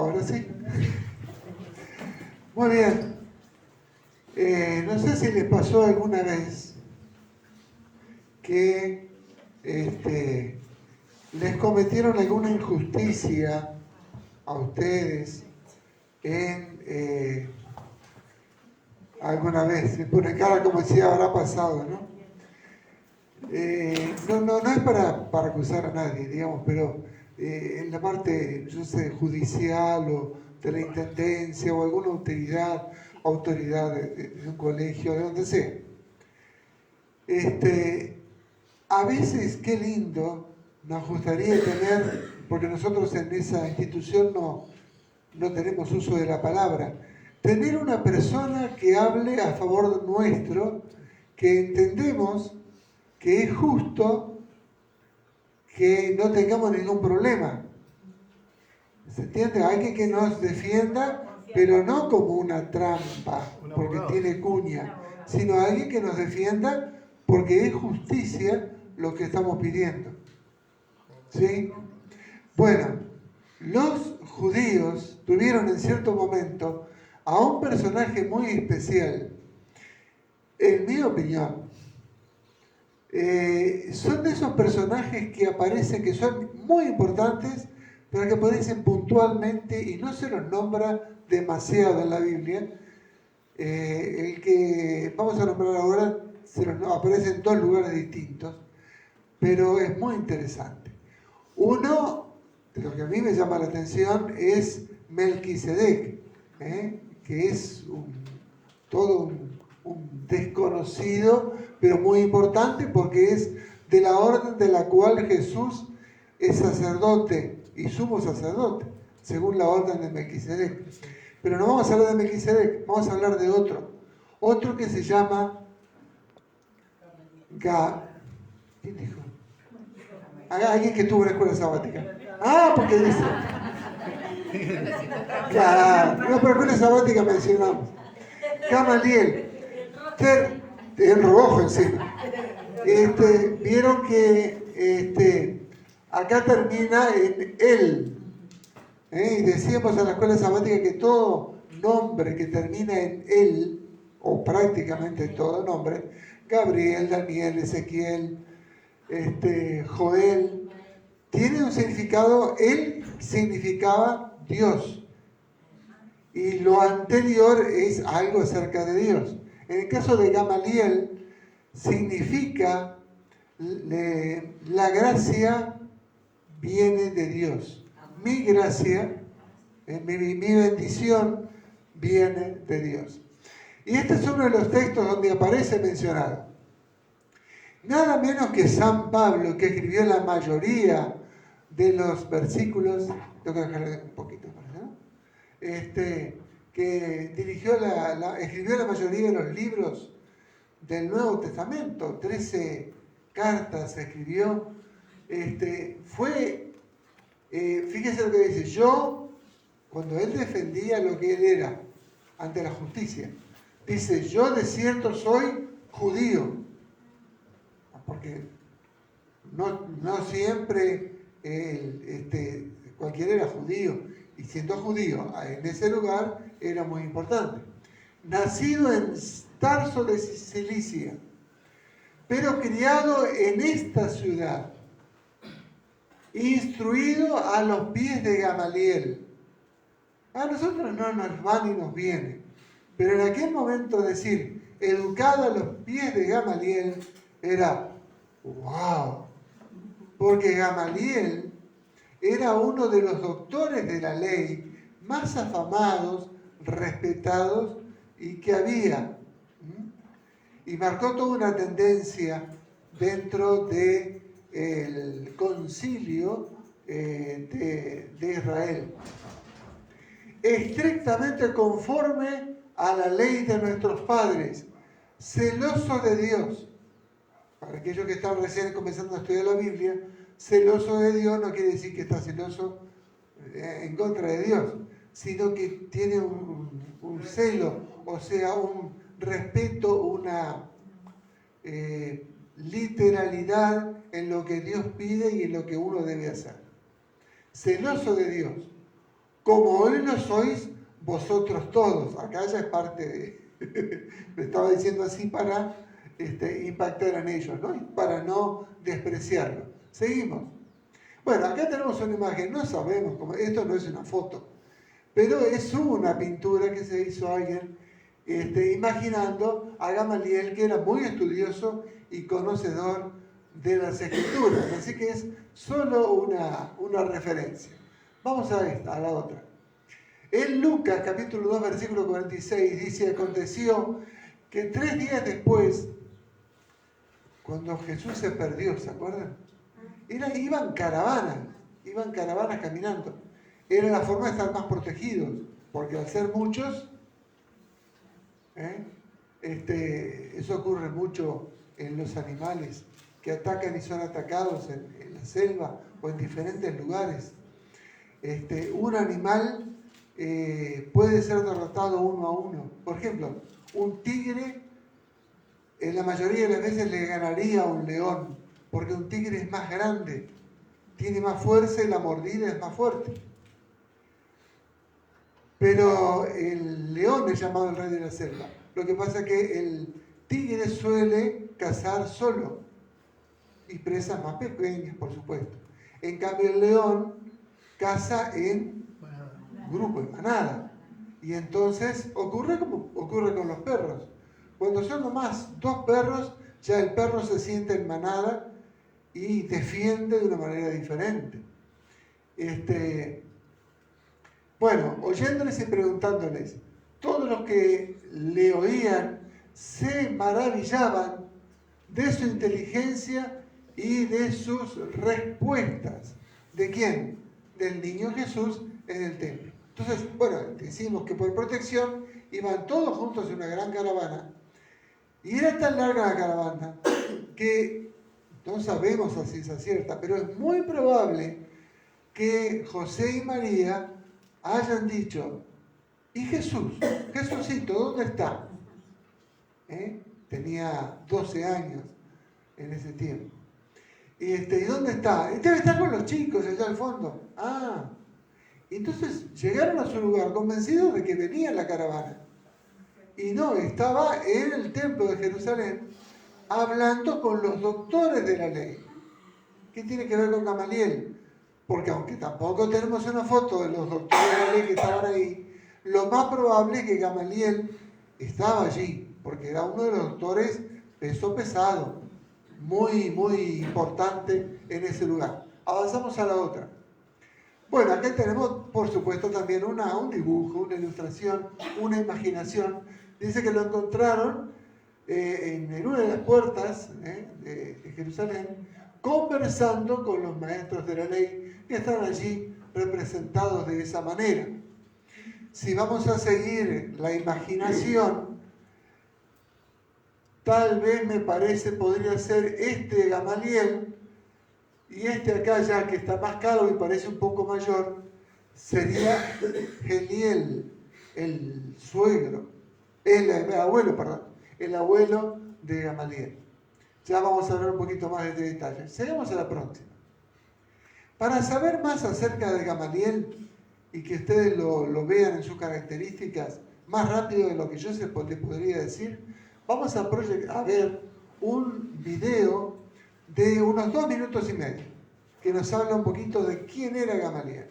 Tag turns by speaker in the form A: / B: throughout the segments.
A: Ahora sí. Muy bien. No sé si les pasó alguna vez que les cometieron alguna injusticia a ustedes en alguna vez. Se pone cara como si habrá pasado, ¿no? No es para acusar a nadie, digamos, pero en la parte, yo sé, judicial o de la intendencia o alguna autoridad de un colegio, de donde sea. A veces, qué lindo, nos gustaría tener, porque nosotros en esa institución no tenemos uso de la palabra, tener una persona que hable a favor nuestro, que entendemos que es justo que no tengamos ningún problema. ¿Se entiende? Alguien que nos defienda, pero no como una trampa, porque tiene cuña, sino alguien que nos defienda porque es justicia lo que estamos pidiendo. ¿Sí? Bueno, los judíos tuvieron en cierto momento a un personaje muy especial, en mi opinión. Son de esos personajes que aparecen, que son muy importantes, pero que aparecen puntualmente y no se los nombra demasiado en la Biblia. El que vamos a nombrar ahora aparece en dos lugares distintos, pero es muy interesante. Uno, de lo que a mí me llama la atención, es Melquisedec, que es todo un desconocido, pero muy importante porque es de la orden de la cual Jesús es sacerdote y sumo sacerdote, según la orden de Melquisedec. Pero no vamos a hablar de Melquisedec, vamos a hablar de otro que se llama ¿Quién dijo? Alguien que tuvo una escuela sabática. Ah, porque dice. Claro, no, pero escuela sabática mencionamos. Gamaliel. El rojo encima. Vieron que acá termina en él. Y decíamos en la escuela sabática que todo nombre que termina en él, o prácticamente todo nombre, Gabriel, Daniel, Ezequiel, Joel, tiene un significado. Él significaba Dios. Y lo anterior es algo acerca de Dios. En el caso de Gamaliel, significa la gracia viene de Dios. Mi gracia, mi bendición viene de Dios. Y este es uno de los textos donde aparece mencionado. Nada menos que San Pablo, que escribió la mayoría de los versículos, tengo que dejarle un poquito más, ¿no? Que escribió la mayoría de los libros del Nuevo Testamento, 13 cartas escribió. Fíjese lo que dice, cuando él defendía lo que él era ante la justicia, dice, yo de cierto soy judío, porque no siempre cualquiera era judío, y siendo judío en ese lugar era muy importante. Nacido en Tarso de Cilicia, pero criado en esta ciudad, instruido a los pies de Gamaliel. A nosotros no nos va ni nos viene, pero en aquel momento decir, educado a los pies de Gamaliel, era ¡wow! Porque Gamaliel era uno de los doctores de la ley más afamados, respetados y que había. Y marcó toda una tendencia dentro del concilio de Israel. Estrictamente conforme a la ley de nuestros padres, celoso de Dios. Para aquellos que están recién comenzando a estudiar la Biblia, celoso de Dios no quiere decir que está celoso en contra de Dios, sino que tiene un celo, o sea, un respeto, una literalidad en lo que Dios pide y en lo que uno debe hacer. Celoso de Dios, como hoy lo sois vosotros todos. Acá ya es parte de, lo estaba diciendo así para impactar en ellos, ¿no? Y para no despreciarlo. Seguimos. Bueno, acá tenemos una imagen, no sabemos cómo, esto no es una foto, pero es una pintura que se hizo alguien imaginando a Gamaliel, que era muy estudioso y conocedor de las Escrituras. Así que es solo una referencia. Vamos a la otra. En Lucas capítulo 2 versículo 46 dice: aconteció que 3 días después, cuando Jesús se perdió, ¿se acuerdan? Iban caravanas caminando. Era la forma de estar más protegidos, porque al ser muchos, eso ocurre mucho en los animales que atacan y son atacados en la selva o en diferentes lugares. Un animal puede ser derrotado uno a uno. Por ejemplo, un tigre en la mayoría de las veces le ganaría a un león, porque un tigre es más grande, tiene más fuerza y la mordida es más fuerte. Pero el león es llamado el rey de la selva. Lo que pasa es que el tigre suele cazar solo y presas más pequeñas, por supuesto. En cambio, el león caza en grupo, en manada. Y entonces ocurre como ocurre con los perros. Cuando son nomás 2 perros, ya el perro se siente en manada y defiende de una manera diferente. Bueno, oyéndoles y preguntándoles, todos los que le oían se maravillaban de su inteligencia y de sus respuestas. ¿De quién? Del niño Jesús en el templo. Entonces, bueno, decimos que por protección iban todos juntos en una gran caravana. Y era tan larga la caravana que no sabemos a ciencia cierta, pero es muy probable que José y María hayan dicho: ¿y Jesús? Jesucito, ¿dónde está? Tenía 12 años en ese tiempo. ¿Y dónde está? Debe estar con los chicos allá al fondo. Ah, entonces llegaron a su lugar convencidos de que venía la caravana. Y no, estaba en el templo de Jerusalén hablando con los doctores de la ley. ¿Qué tiene que ver con Gamaliel? Porque aunque tampoco tenemos una foto de los doctores de la ley que estaban ahí, lo más probable es que Gamaliel estaba allí, porque era uno de los doctores peso pesado, muy, muy importante en ese lugar. Avanzamos a la otra. Bueno, acá tenemos, por supuesto, también un dibujo, una ilustración, una imaginación. Dice que lo encontraron en una de las puertas de Jerusalén, conversando con los maestros de la ley, que están allí representados de esa manera. Si vamos a seguir la imaginación, tal vez me parece podría ser Gamaliel, y acá ya que está más caro y parece un poco mayor, sería Geliel, el abuelo de Gamaliel. Ya vamos a ver un poquito más de detalles. Seguimos a la próxima. Para saber más acerca de Gamaliel y que ustedes lo vean en sus características más rápido de lo que yo les podría decir, vamos a ver un video de unos 2 minutos y medio que nos habla un poquito de quién era Gamaliel.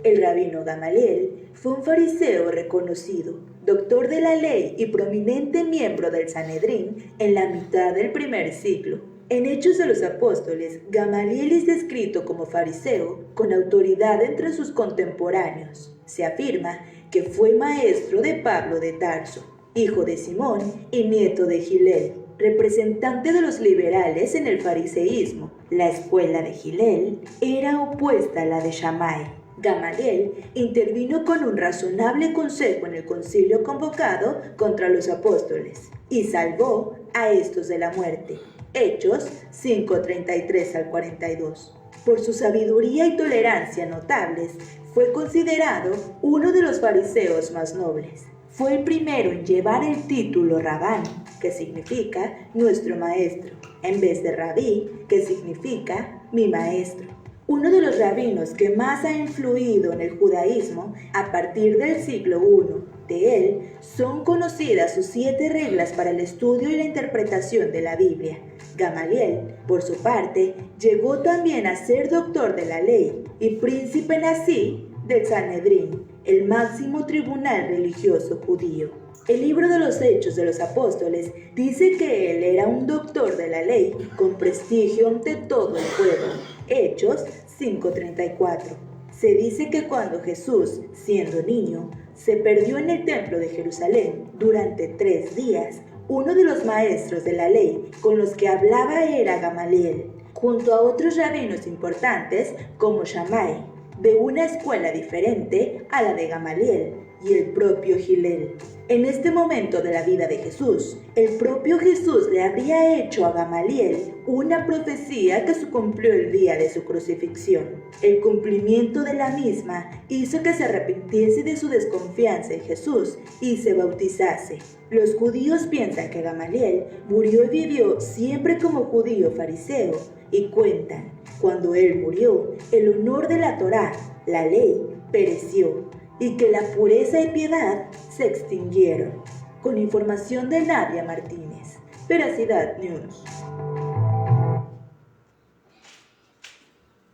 B: El rabino Gamaliel fue un fariseo reconocido, doctor de la ley y prominente miembro del Sanedrín en la mitad del primer siglo. En Hechos de los Apóstoles, Gamaliel es descrito como fariseo con autoridad entre sus contemporáneos. Se afirma que fue maestro de Pablo de Tarso, hijo de Simón y nieto de Gilel, representante de los liberales en el fariseísmo. La escuela de Gilel era opuesta a la de Shammai. Gamaliel intervino con un razonable consejo en el concilio convocado contra los apóstoles y salvó a estos de la muerte. Hechos 5:33 al 42. Por su sabiduría y tolerancia notables, fue considerado uno de los fariseos más nobles. Fue el primero en llevar el título rabán, que significa nuestro maestro, en vez de rabí, que significa mi maestro. Uno de los rabinos que más ha influido en el judaísmo a partir del siglo I. De él son conocidas sus 7 reglas para el estudio y la interpretación de la Biblia. Gamaliel, por su parte, llegó también a ser doctor de la ley y príncipe nazí del Sanedrín, el máximo tribunal religioso judío. El libro de los Hechos de los Apóstoles dice que él era un doctor de la ley con prestigio ante todo el pueblo. Hechos 5:34. Se dice que cuando Jesús, siendo niño, se perdió en el templo de Jerusalén durante 3 días, uno de los maestros de la ley con los que hablaba era Gamaliel, junto a otros rabinos importantes como Shammai, de una escuela diferente a la de Gamaliel, y el propio Hillel. En este momento de la vida de Jesús, el propio Jesús le habría hecho a Gamaliel una profecía que se cumplió el día de su crucifixión. El cumplimiento de la misma hizo que se arrepintiese de su desconfianza en Jesús y se bautizase. Los judíos piensan que Gamaliel murió y vivió siempre como judío fariseo y cuentan, cuando él murió, el honor de la Torá, la ley, pereció, y que la pureza y piedad se extinguieron. Con información de Nadia Martínez, Veracidad News.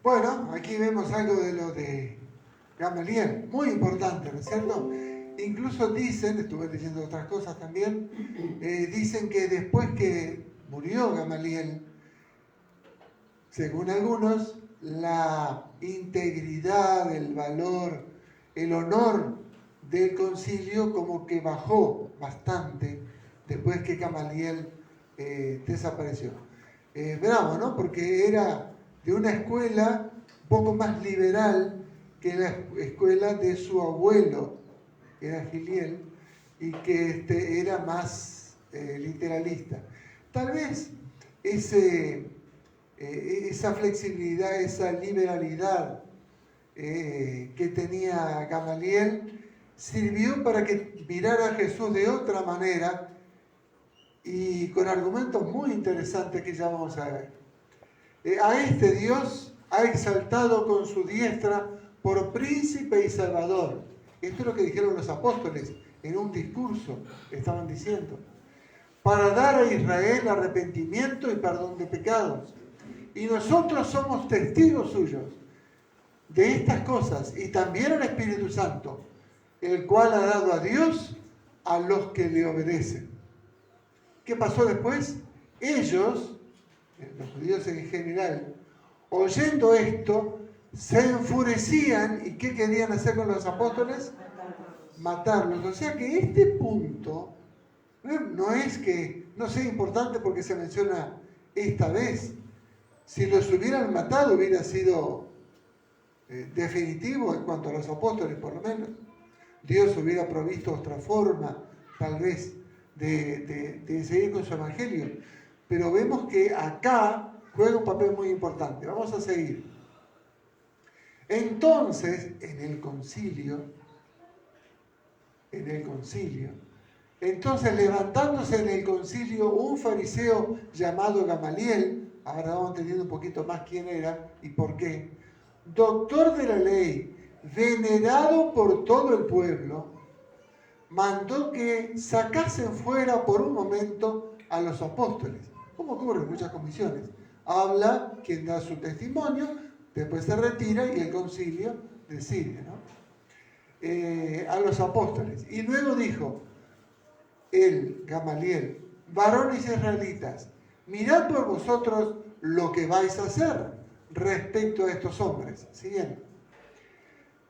A: Bueno, aquí vemos algo de lo de Gamaliel, muy importante, ¿no es cierto? Incluso dicen, estuve leyendo otras cosas también, dicen que después que murió Gamaliel, según algunos, la integridad, el valor, el honor del concilio como que bajó bastante después que Gamaliel desapareció. Bravo, ¿no? Porque era de una escuela un poco más liberal que la escuela de su abuelo, que era Hillel, y que era más literalista. Tal vez esa flexibilidad, esa liberalidad que tenía Gamaliel sirvió para que mirara a Jesús de otra manera y con argumentos muy interesantes que ya vamos a ver. A este Dios ha exaltado con su diestra por príncipe y salvador. Esto es lo que dijeron los apóstoles en un discurso, estaban diciendo, para dar a Israel arrepentimiento y perdón de pecados. Y nosotros somos testigos suyos de estas cosas, y también el Espíritu Santo, el cual ha dado a Dios a los que le obedecen. ¿Qué pasó después? Ellos, los judíos en general, oyendo esto, se enfurecían. ¿Y qué querían hacer con los apóstoles? Matarlos. O sea que este punto no es que no sea importante porque se menciona esta vez. Si los hubieran matado hubiera sido definitivo en cuanto a los apóstoles, por lo menos. Dios hubiera provisto otra forma, tal vez, de seguir con su evangelio. Pero vemos que acá juega un papel muy importante. Vamos a seguir. Entonces, en el concilio, entonces levantándose en el concilio un fariseo llamado Gamaliel, ahora vamos entendiendo un poquito más quién era y por qué, doctor de la ley, venerado por todo el pueblo, mandó que sacasen fuera por un momento a los apóstoles, como ocurre en muchas comisiones. Habla quien da su testimonio, después se retira y el concilio decide, ¿no? A los apóstoles. Y luego dijo, Gamaliel, varones israelitas, mirad por vosotros lo que vais a hacer respecto a estos hombres. Siguiente.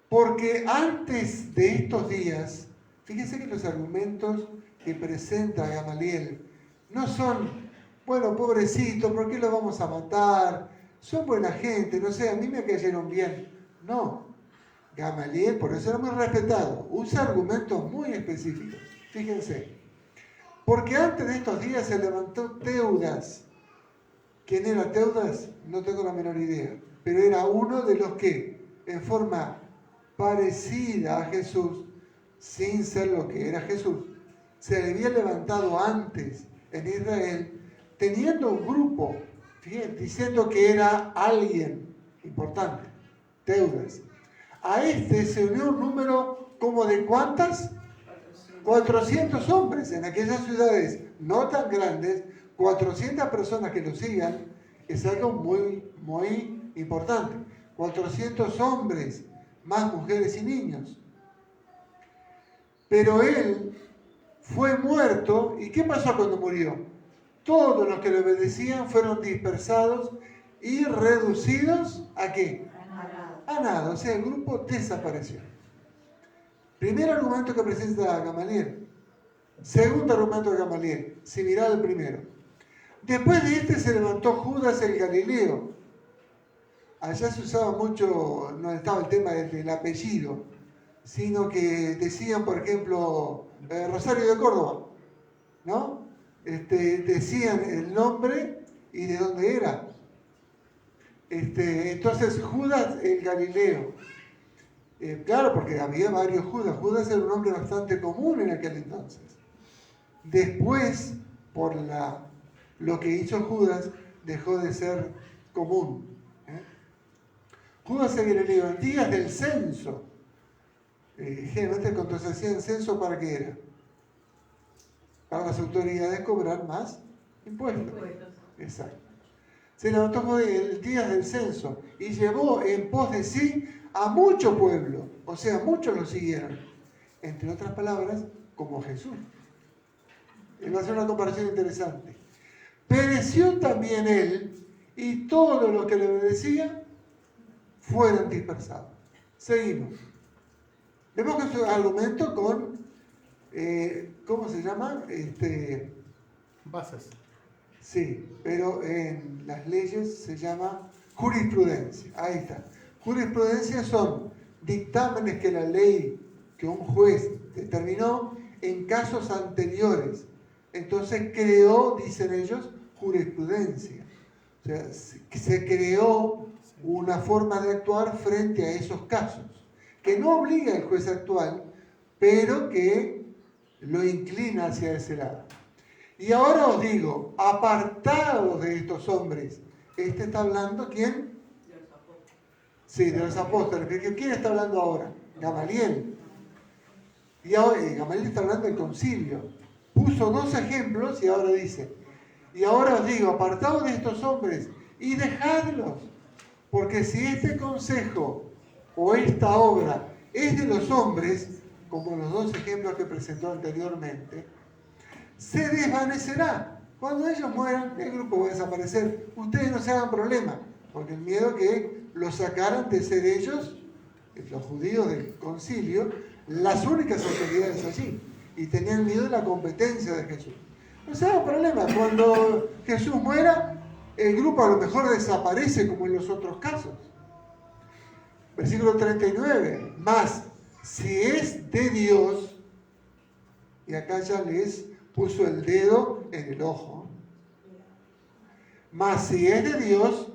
A: Porque antes de estos días, fíjense que los argumentos que presenta Gamaliel no son, bueno, pobrecito, ¿por qué lo vamos a matar? Son buena gente, no sé, a mí me cayeron bien. No, Gamaliel, por eso era muy respetado, usa argumentos muy específicos. Fíjense, porque antes de estos días se levantó Teudas. ¿Quién era Teudas? No tengo la menor idea, pero era uno de los que, en forma parecida a Jesús, sin ser lo que era Jesús, se le había levantado antes en Israel, teniendo un grupo, fíjense, diciendo que era alguien importante, Teudas. A este se unió un número como de ¿cuántas? 400 hombres en aquellas ciudades no tan grandes, 400 personas que lo sigan, es algo muy, muy importante. 400 hombres, más mujeres y niños. Pero él fue muerto, ¿y qué pasó cuando murió? Todos los que le obedecían fueron dispersados y reducidos ¿a qué? A nada, o sea, el grupo desapareció. Primer argumento que presenta Gamaliel. Segundo argumento de Gamaliel, similar al primero. Después de este se levantó Judas el Galileo. Allá se usaba mucho, no estaba el tema del apellido, sino que decían, por ejemplo, Rosario de Córdoba, ¿no? Decían el nombre y de dónde era. Entonces, Judas el Galileo. Claro, porque había varios Judas. Judas era un nombre bastante común en aquel entonces. Después, por lo que hizo Judas, dejó de ser común. Judas el Galileo, en días del censo. Generalmente cuando se hacía el censo, ¿para qué era? Para las autoridades cobrar más impuestos. Exacto. Se levantó el día del censo y llevó en pos de sí a mucho pueblo, o sea, muchos lo siguieron. Entre otras palabras, como Jesús. Él va a hacer una comparación interesante. Pereció también él y todos los que le obedecían fueron dispersados. Seguimos. Vemos que es un argumento con, ¿cómo se llama?
C: Bases.
A: Sí, pero en las leyes se llama jurisprudencia. Ahí está. Jurisprudencia son dictámenes que la ley, que un juez determinó en casos anteriores. Entonces creó, dicen ellos, jurisprudencia. O sea, se creó una forma de actuar frente a esos casos, que no obliga al juez actual, pero que lo inclina hacia ese lado. Y ahora os digo, apartados de estos hombres. Está hablando, ¿quién? De los apóstoles. Sí, de los apóstoles. ¿Quién está hablando ahora? Gamaliel. Y ahora, Gamaliel está hablando del concilio. Puso dos ejemplos y ahora dice, y ahora os digo, apartados de estos hombres y dejadlos, porque si este consejo o esta obra es de los hombres, como los dos ejemplos que presentó anteriormente, se desvanecerá. Cuando ellos mueran, el grupo va a desaparecer. Ustedes no se hagan problema, porque el miedo que los sacaran de ser ellos, los judíos del concilio, las únicas autoridades allí, y tenían miedo de la competencia de Jesús. No se hagan problema, cuando Jesús muera, el grupo a lo mejor desaparece como en los otros casos. Versículo 39, más si es de Dios, y acá ya les puso el dedo en el ojo, mas si es de Dios,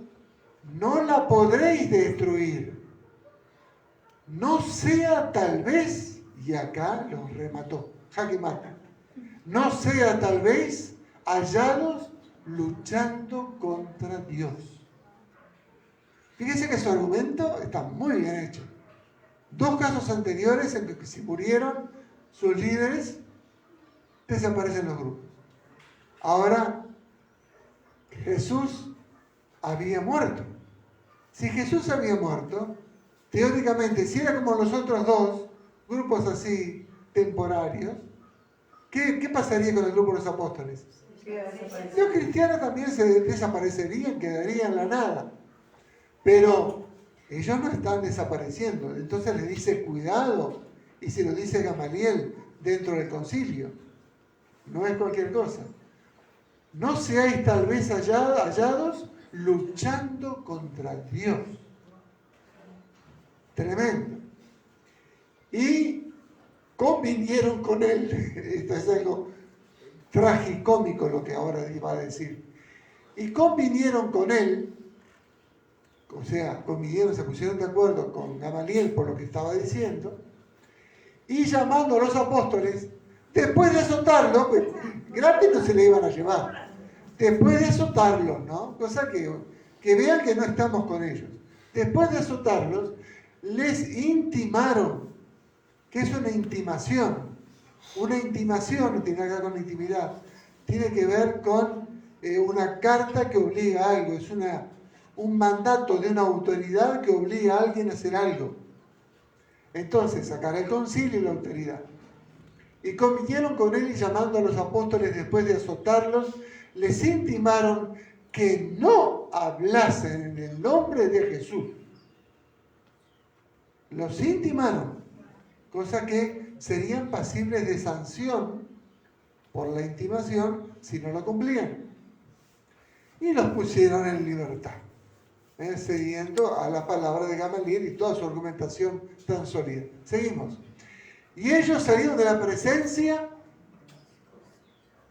A: no la podréis destruir. No sea tal vez, y acá los remató, jaque mate, no sea tal vez hallados luchando contra Dios. Fíjense que su argumento está muy bien hecho. Dos casos anteriores en que si murieron sus líderes, desaparecen los grupos. Ahora, Jesús había muerto. Si Jesús había muerto, teóricamente, si era como los otros dos grupos así temporarios, ¿qué pasaría con el grupo de los apóstoles? Los cristianos también se desaparecerían, quedarían en la nada. Pero ellos no están desapareciendo. Entonces les dice cuidado, y se lo dice Gamaliel dentro del concilio. No es cualquier cosa. No seáis tal vez hallados luchando contra Dios. Tremendo. Y convinieron con él. Esto es algo tragicómico lo que ahora iba a decir. Y convinieron con él, o sea, se pusieron de acuerdo con Gamaliel por lo que estaba diciendo, y llamando a los apóstoles, Después de azotarlo, pues, gratis no se le iban a llevar. Después de azotarlos, ¿no? Cosa que vean que no estamos con ellos. Después de azotarlos, les intimaron. ¿Qué es una intimación? Una intimación no tiene que ver con la intimidad. Tiene que ver con una carta que obliga a algo. Es un mandato de una autoridad que obliga a alguien a hacer algo. Entonces, sacar el concilio y la autoridad. Y convinieron con él y llamando a los apóstoles después de azotarlos, les intimaron que no hablasen en el nombre de Jesús. Los intimaron, cosa que serían pasibles de sanción por la intimación si no lo cumplían. Y los pusieron en libertad, cediendo a la palabra de Gamaliel y toda su argumentación tan sólida. Seguimos. Y ellos salieron de la presencia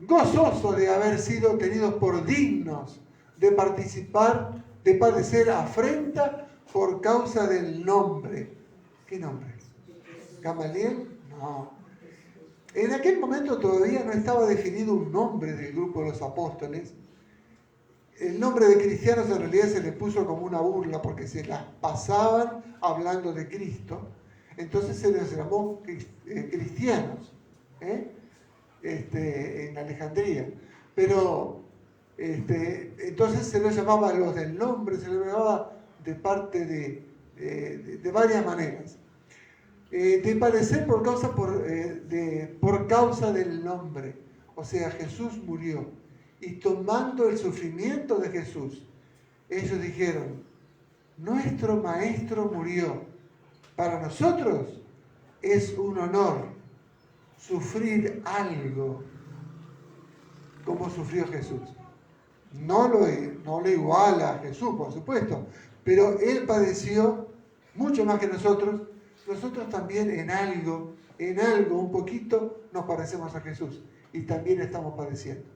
A: gozosos de haber sido tenidos por dignos de participar, de padecer afrenta por causa del nombre. ¿Qué nombre? ¿Gamaliel? No. En aquel momento todavía no estaba definido un nombre del grupo de los apóstoles. El nombre de cristianos en realidad se le puso como una burla porque se las pasaban hablando de Cristo. Entonces se les llamó cristianos en Alejandría. Pero entonces se les llamaba los del nombre, se les llamaba de parte de varias maneras. De padecer por causa del nombre. O sea, Jesús murió. Y tomando el sufrimiento de Jesús, ellos dijeron, nuestro Maestro murió. Para nosotros es un honor sufrir algo como sufrió Jesús. No lo iguala a Jesús, por supuesto, pero Él padeció mucho más que nosotros. Nosotros también en algo, un poquito, nos parecemos a Jesús y también estamos padeciendo.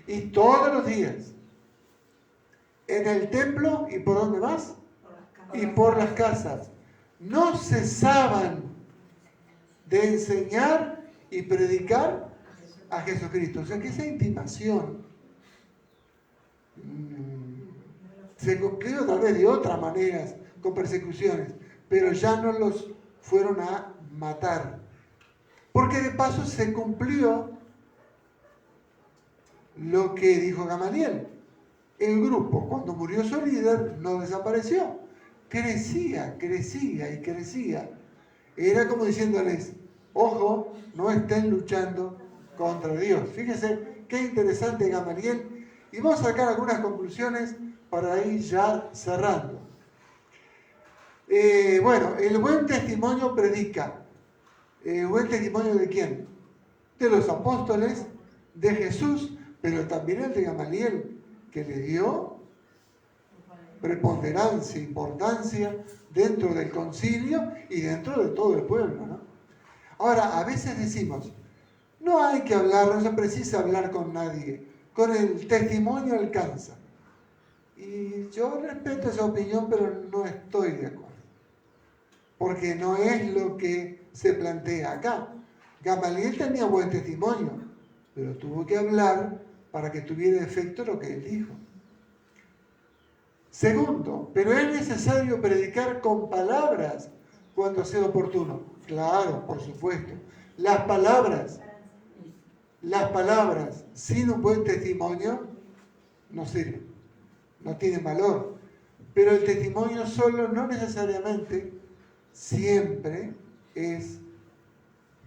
A: Y todos los días, en el templo y por dónde más, y por las casas, no cesaban de enseñar y predicar a Jesucristo. O sea que esa intimación se cumplió tal vez de otras maneras, con persecuciones, pero ya no los fueron a matar. Porque de paso se cumplió lo que dijo Gamaliel. El grupo, cuando murió su líder, no desapareció. Crecía y crecía. Era como diciéndoles, ojo, no estén luchando contra Dios. Fíjense qué interesante Gamaliel. Y vamos a sacar algunas conclusiones para ir ya cerrando. Bueno, el buen testimonio predica. ¿El buen testimonio de quién? De los apóstoles, de Jesús, pero también el de Gamaliel, que le dio preponderancia, importancia dentro del concilio y dentro de todo el pueblo, ¿no? Ahora, a veces decimos, no hay que hablar, no se precisa hablar con nadie, con el testimonio alcanza. Y yo respeto esa opinión, pero no estoy de acuerdo, porque no es lo que se plantea acá. Gamaliel tenía buen testimonio, pero tuvo que hablar para que tuviera efecto lo que él dijo. Segundo, pero es necesario predicar con palabras cuando sea oportuno. Claro, por supuesto. Las palabras sin un buen testimonio no sirven, no tienen valor. Pero el testimonio solo no necesariamente siempre es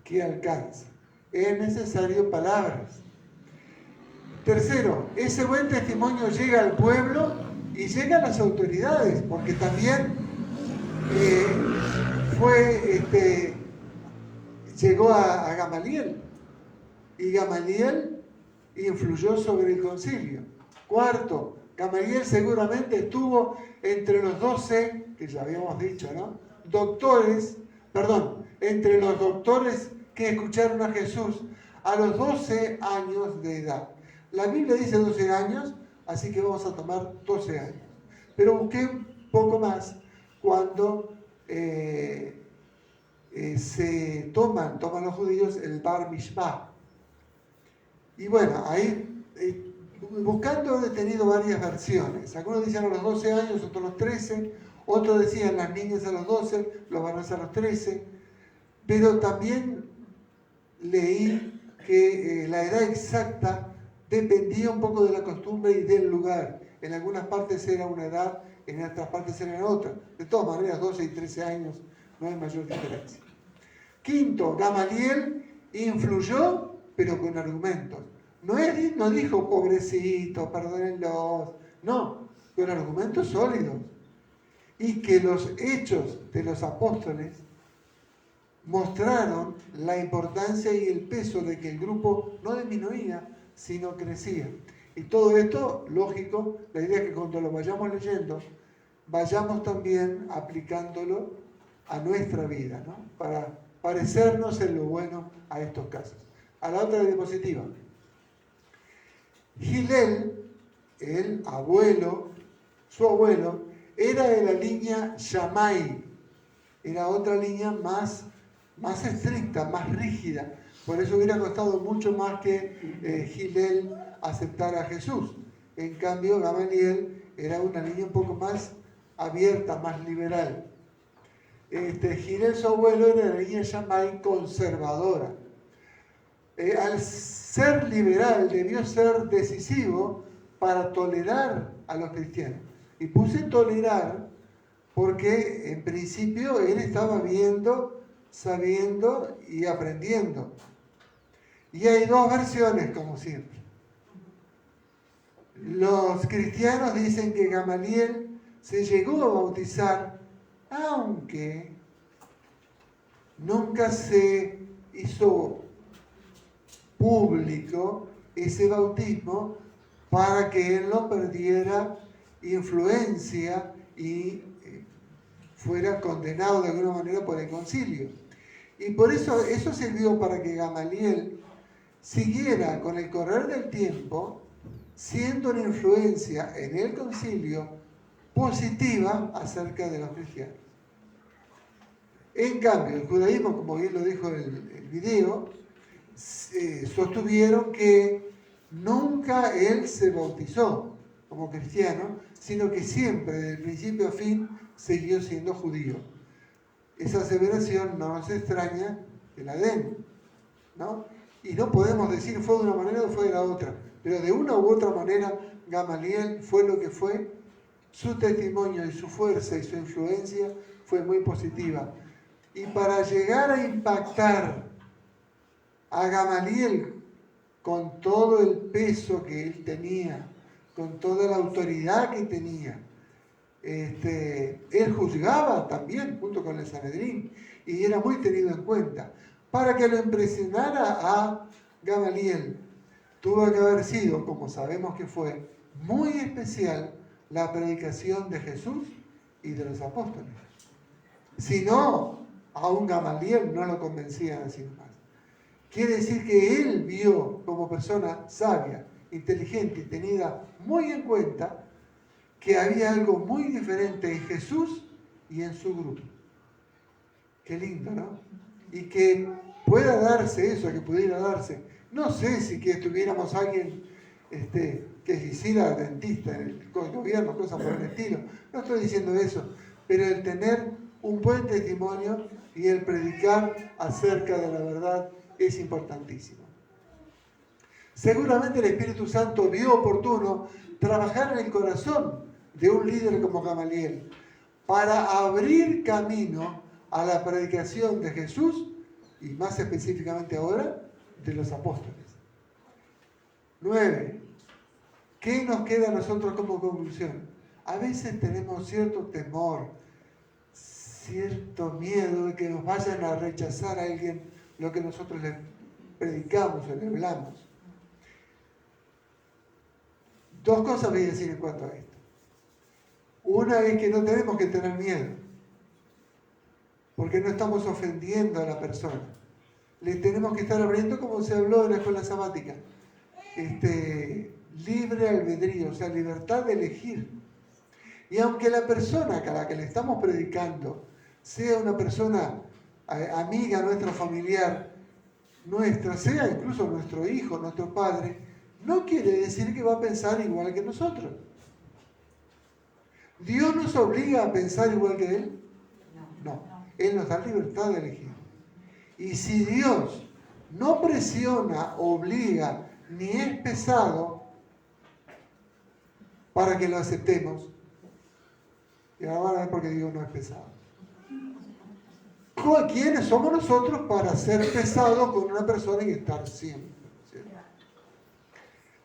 A: que alcanza. Es necesario palabras. Tercero, ese buen testimonio llega al pueblo y llega a las autoridades, porque también llegó a Gamaliel, y Gamaliel influyó sobre el concilio. Cuarto, Gamaliel seguramente estuvo entre los 12, que ya habíamos dicho, ¿no? Entre los doctores que escucharon a Jesús a los 12 años de edad. La Biblia dice 12 años, así que vamos a tomar 12 años. Pero busqué un poco más cuando toman los judíos el Bar Mishpah. Y bueno, ahí buscando he tenido varias versiones. Algunos dicen a los 12 años, otros a los 13, otros decían las niñas a los 12, los varones a los 13, pero también leí que la edad exacta dependía un poco de la costumbre y del lugar. En algunas partes era una edad, en otras partes era otra. De todas maneras, 12 y 13 años no hay mayor diferencia. Quinto, Gamaliel influyó, pero con argumentos. No dijo, pobrecitos, perdónenlos. No, con argumentos sólidos. Y que los hechos de los apóstoles mostraron la importancia y el peso de que el grupo no disminuía, sino crecía. Y todo esto, lógico, la idea es que cuando lo vayamos leyendo, vayamos también aplicándolo a nuestra vida, ¿no? Para parecernos en lo bueno a estos casos. A la otra diapositiva. Hillel, el abuelo, su abuelo, era de la línea Shammai. Era otra línea más estricta, más rígida. Por eso hubiera costado mucho más que Hillel aceptar a Jesús. En cambio, Gamaliel era una línea un poco más abierta, más liberal. Hillel, su abuelo, era de la línea Shammai conservadora. Al ser liberal, debió ser decisivo para tolerar a los cristianos. Y puse tolerar porque, en principio, él estaba viendo, sabiendo y aprendiendo. Y hay dos versiones, como siempre. Los cristianos dicen que Gamaliel se llegó a bautizar, aunque nunca se hizo público ese bautismo para que él no perdiera influencia y fuera condenado de alguna manera por el concilio. Y por eso sirvió para que Gamaliel siguiera con el correr del tiempo siendo una influencia en el concilio positiva acerca de los cristianos. En cambio, el judaísmo, como bien lo dijo el video, sostuvieron que nunca él se bautizó como cristiano, sino que siempre, desde el principio a fin, siguió siendo judío. Esa aseveración no nos extraña que la den, ¿no? Y no podemos decir fue de una manera o fue de la otra, pero de una u otra manera Gamaliel fue lo que fue, su testimonio y su fuerza y su influencia fue muy positiva. Y para llegar a impactar a Gamaliel con todo el peso que él tenía, con toda la autoridad que tenía, él juzgaba también junto con el Sanedrín y era muy tenido en cuenta. Para que lo impresionara a Gamaliel, tuvo que haber sido, como sabemos que fue, muy especial la predicación de Jesús y de los apóstoles. Si no, a un Gamaliel no lo convencían así más. Quiere decir que él vio como persona sabia, inteligente y tenida muy en cuenta que había algo muy diferente en Jesús y en su grupo. Qué lindo, ¿no? Y que pueda darse eso, que pudiera darse. No sé si que tuviéramos alguien que se hiciera dentista en el gobierno, cosas por el estilo. No estoy diciendo eso, pero el tener un buen testimonio y el predicar acerca de la verdad es importantísimo. Seguramente el Espíritu Santo vio oportuno trabajar en el corazón de un líder como Gamaliel para abrir camino a la predicación de Jesús y más específicamente ahora de los apóstoles. 9. ¿Qué nos queda a nosotros como conclusión? A veces tenemos cierto temor, cierto miedo de que nos vayan a rechazar a alguien lo que nosotros le predicamos o le hablamos. Dos cosas voy a decir en cuanto a esto. Una es que no tenemos que tener miedo, porque no estamos ofendiendo a la persona. Le tenemos que estar abriendo, como se habló en la escuela sabática, libre albedrío, o sea, libertad de elegir. Y aunque la persona a la que le estamos predicando sea una persona amiga, nuestra familiar, nuestra, sea incluso nuestro hijo, nuestro padre, no quiere decir que va a pensar igual que nosotros. ¿Dios nos obliga a pensar igual que Él? No. Él nos da libertad de elegir. Y si Dios no presiona, obliga, ni es pesado para que lo aceptemos, y ahora van a ver por qué Dios no es pesado. ¿Quiénes somos nosotros para ser pesados con una persona y estar siempre? ¿Cierto?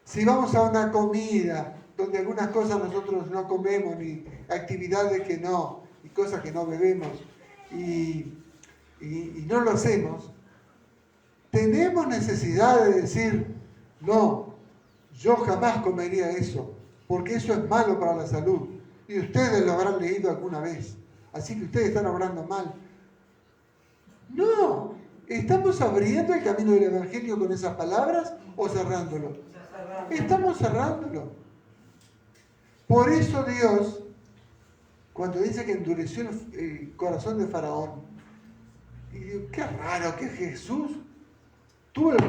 A: Si vamos a una comida donde algunas cosas nosotros no comemos, ni actividades que no, y cosas que no bebemos, y no lo hacemos, tenemos necesidad de decir, no, yo jamás comería eso, porque eso es malo para la salud. Y ustedes lo habrán leído alguna vez, así que ustedes están obrando mal. No, ¿estamos abriendo el camino del Evangelio con esas palabras o cerrándolo? Estamos cerrándolo. Por eso Dios, cuando dice que endureció el corazón de Faraón, y digo, qué raro que Dios tuvo el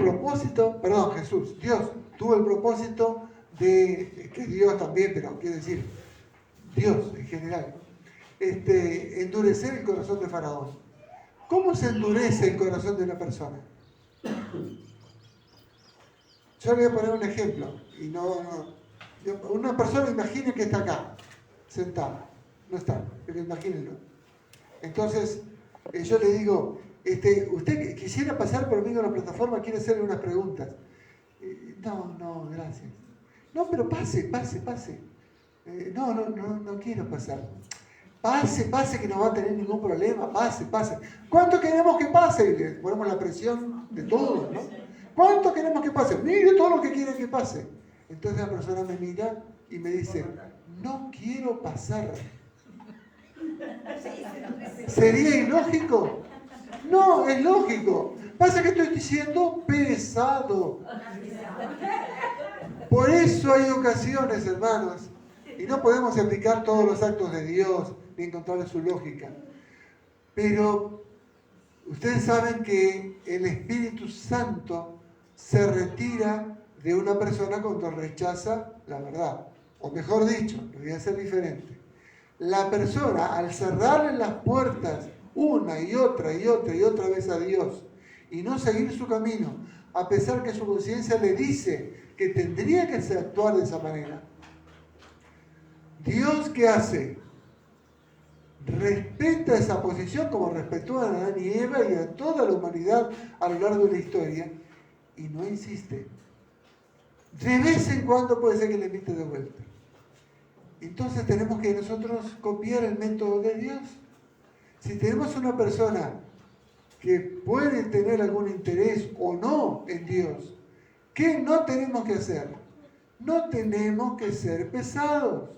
A: propósito de, que Dios también, pero quiere decir, Dios en general, endurecer el corazón de Faraón. ¿Cómo se endurece el corazón de una persona? Yo le voy a poner un ejemplo. Una persona, imagine que está acá, sentada. No está, pero imagínenlo. Entonces, yo le digo, ¿usted quisiera pasar por mí a la plataforma? ¿Quiere hacerle unas preguntas? No, gracias. No, pero pase. No quiero pasar. Pase, que no va a tener ningún problema, pase. ¿Cuánto queremos que pase? Y le ponemos la presión de todos, ¿no? ¿Cuánto queremos que pase? Mire todo lo que quieren que pase. Entonces la persona me mira y me dice, no quiero pasar. ¿Sería ilógico? No, es lógico. Pasa que estoy diciendo pesado. Por eso hay ocasiones, hermanos, y no podemos aplicar todos los actos de Dios ni encontrarle su lógica. Pero ustedes saben que el Espíritu Santo se retira de una persona cuando rechaza la verdad. O mejor dicho, lo voy a hacer diferente. La persona, al cerrarle las puertas una y otra vez a Dios y no seguir su camino, a pesar que su conciencia le dice que tendría que actuar de esa manera, Dios, ¿qué hace? Respeta esa posición como respetó a Adán y Eva y a toda la humanidad a lo largo de la historia y no insiste. De vez en cuando puede ser que le invite de vuelta. Entonces tenemos que nosotros copiar el método de Dios. Si tenemos una persona que puede tener algún interés o no en Dios, ¿qué no tenemos que hacer? No tenemos que ser pesados.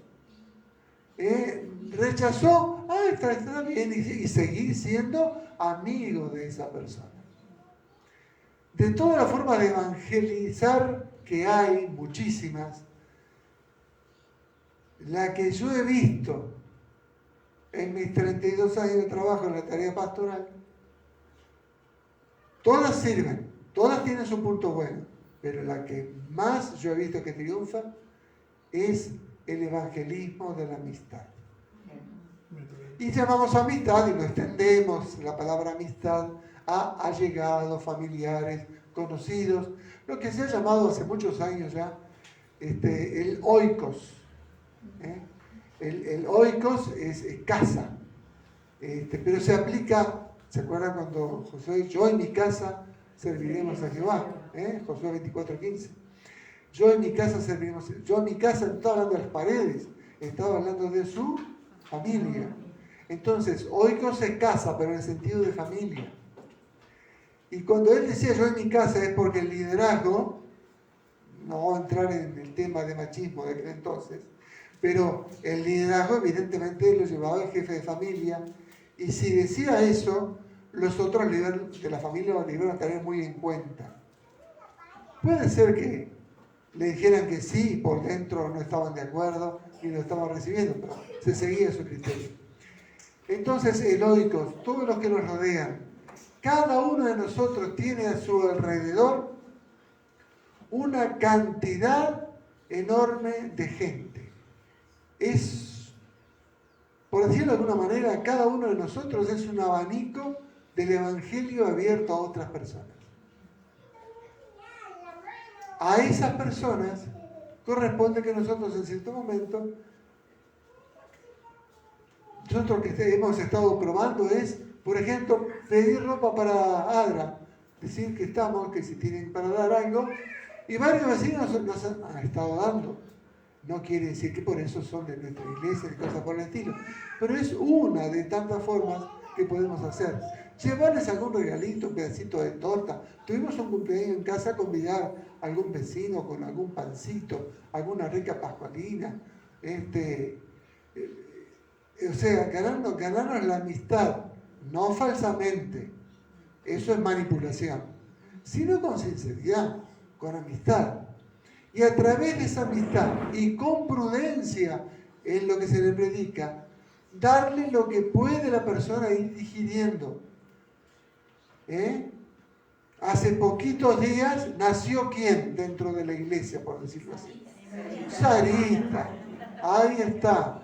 A: Rechazó, está bien, y seguir siendo amigo de esa persona. De todas las formas de evangelizar que hay, muchísimas, la que yo he visto en mis 32 años de trabajo en la tarea pastoral, todas sirven, todas tienen su punto bueno, pero la que más yo he visto que triunfa es el evangelismo de la amistad. Y llamamos amistad y lo extendemos, la palabra amistad, a allegados, familiares, conocidos, lo que se ha llamado hace muchos años ya el oikos. El oikos es casa, pero se aplica, ¿se acuerdan cuando Josué, yo en mi casa serviremos a Jehová? Josué 24:15. Yo en mi casa serviremos, yo en mi casa no estaba hablando de las paredes, estaba hablando de su familia. Entonces, oikos es casa, pero en el sentido de familia. Y cuando él decía yo en mi casa es porque el liderazgo, no voy a entrar en el tema de machismo de aquel entonces, pero el liderazgo evidentemente lo llevaba el jefe de familia, y si decía eso, los otros líderes de la familia lo iban a tener muy en cuenta. Puede ser que le dijeran que sí y por dentro no estaban de acuerdo y lo estaban recibiendo, pero se seguía su criterio. Entonces, el oikos, todos los que nos rodean, Cada uno de nosotros tiene a su alrededor una cantidad enorme de gente. Es, por decirlo de alguna manera, cada uno de nosotros es un abanico del Evangelio abierto a otras personas. A esas personas corresponde que nosotros en cierto momento, nosotros que hemos estado probando es, por ejemplo, pedir ropa para Adra, decir que estamos, que si tienen para dar algo, y varios vecinos nos han estado dando. No quiere decir que por eso son de nuestra iglesia y cosas por el estilo, pero es una de tantas formas que podemos hacer. Llevarles algún regalito, un pedacito de torta. Tuvimos un cumpleaños en casa, convidar a algún vecino con algún pancito, alguna rica pascualina. O sea, ganarnos la amistad, no falsamente, eso es manipulación, sino con sinceridad, con amistad. Y a través de esa amistad y con prudencia en lo que se le predica, darle lo que puede la persona ir digiriendo. Hace poquitos días nació ¿quién dentro de la iglesia, por decirlo así? Sarita. Ahí está.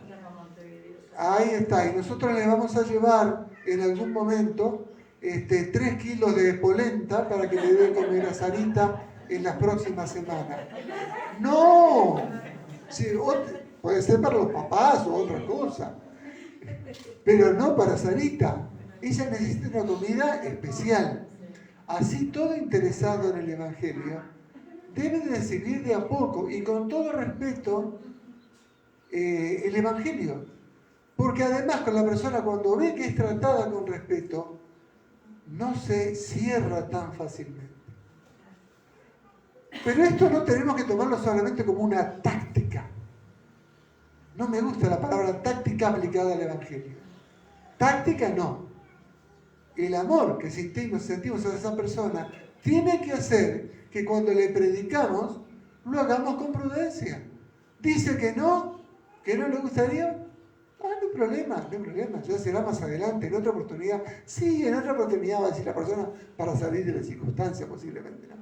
A: Ahí está. Y nosotros le vamos a llevar en algún momento 3 kilos de polenta para que le dé de comer a Sarita en las próximas semanas. ¡No! Sí, puede ser para los papás o otra cosa, pero no para Sarita. Ella necesita una comida especial. Así todo interesado en el Evangelio debe de seguir de a poco y con todo respeto el Evangelio. Porque además con la persona cuando ve que es tratada con respeto, no se cierra tan fácilmente. Pero esto no tenemos que tomarlo solamente como una táctica. No me gusta la palabra táctica aplicada al Evangelio. Táctica no. El amor que sentimos a esa persona tiene que hacer que cuando le predicamos lo hagamos con prudencia. Dice que no le gustaría. No hay problema, ya será más adelante, en otra oportunidad. Sí, en otra oportunidad va a decir la persona para salir de la circunstancia posiblemente, ¿no?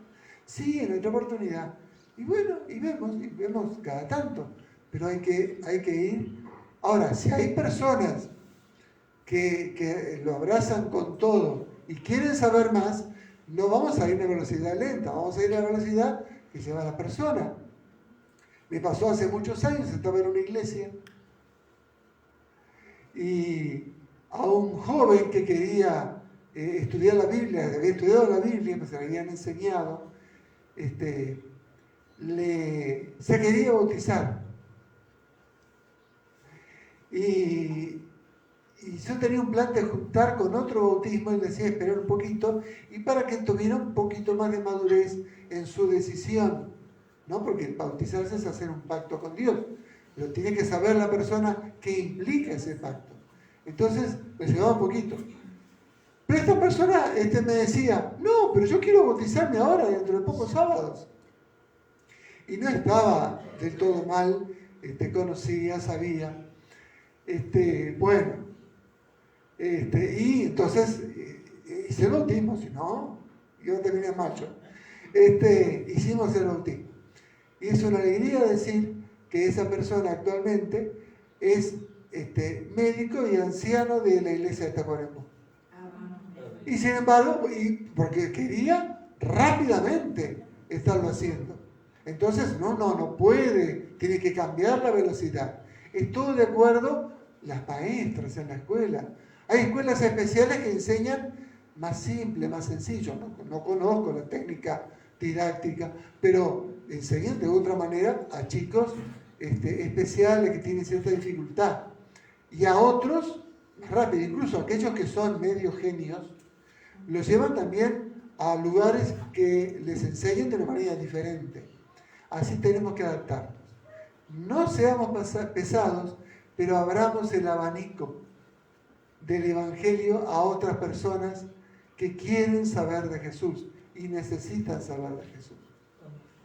A: Sí, en otra oportunidad. Y bueno, y vemos cada tanto. Pero hay que ir. Ahora, si hay personas que lo abrazan con todo y quieren saber más, no vamos a ir a velocidad lenta, vamos a ir a la velocidad que lleva la persona. Me pasó hace muchos años, estaba en una iglesia y a un joven que quería estudiar la Biblia, había estudiado la Biblia, pues se le habían enseñado, se quería bautizar. Y yo tenía un plan de juntar con otro bautismo y le decía esperar un poquito y para que tuviera un poquito más de madurez en su decisión, ¿no? Porque el bautizarse es hacer un pacto con Dios, pero tiene que saber la persona qué implica ese pacto. Entonces me llevaba un poquito. Pero esta persona me decía, no, pero yo quiero bautizarme ahora, dentro de pocos sábados. Y no estaba del todo mal, conocía, sabía. Y entonces hice el bautismo, si no, yo terminé macho. Hicimos el bautismo. Y es una alegría decir que esa persona actualmente es médico y anciano de la iglesia de Tacuarembó. Y sin embargo, porque quería rápidamente estarlo haciendo. Entonces, no puede, tiene que cambiar la velocidad. Es todo de acuerdo las maestras en la escuela. Hay escuelas especiales que enseñan más simple, más sencillo. No conozco la técnica didáctica, pero enseñan de otra manera a chicos especiales que tienen cierta dificultad. Y a otros, más rápido, incluso aquellos que son medio genios, los llevan también a lugares que les enseñen de una manera diferente. Así tenemos que adaptarnos. No seamos pesados, pero abramos el abanico del Evangelio a otras personas que quieren saber de Jesús y necesitan saber de Jesús.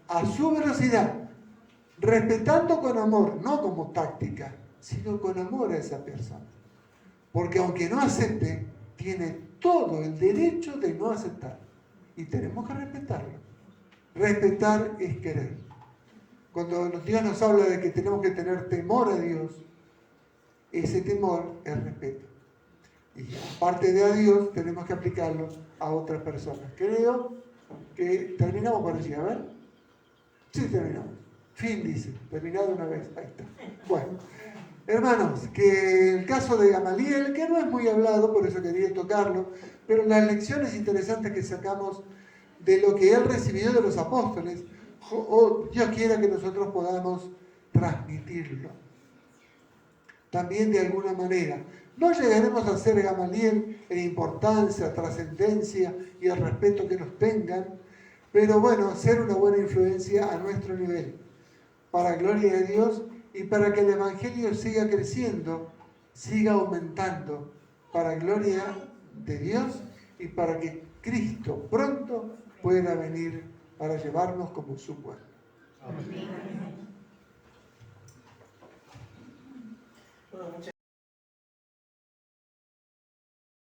A: A su velocidad, respetando con amor, no como táctica, sino con amor a esa persona. Porque aunque no acepte, tiene todo el derecho de no aceptar. Y tenemos que respetarlo. Respetar es querer. Cuando Dios nos habla de que tenemos que tener temor a Dios, ese temor es respeto. Y aparte de a Dios, tenemos que aplicarlo a otras personas. Creo que terminamos por allí. A ver. Sí, terminamos. Fin, dice. Terminado una vez. Ahí está. Bueno. Hermanos, que el caso de Gamaliel, que no es muy hablado, por eso quería tocarlo, pero las lecciones interesantes que sacamos de lo que él recibió de los apóstoles, Dios quiera que nosotros podamos transmitirlo. También de alguna manera. No llegaremos a ser Gamaliel en importancia, trascendencia y el respeto que nos tengan, pero bueno, ser una buena influencia a nuestro nivel, para gloria de Dios y para que el Evangelio siga creciendo, siga aumentando, para gloria de Dios y para que Cristo pronto pueda venir para llevarnos como su pueblo.
C: Amén. Bueno,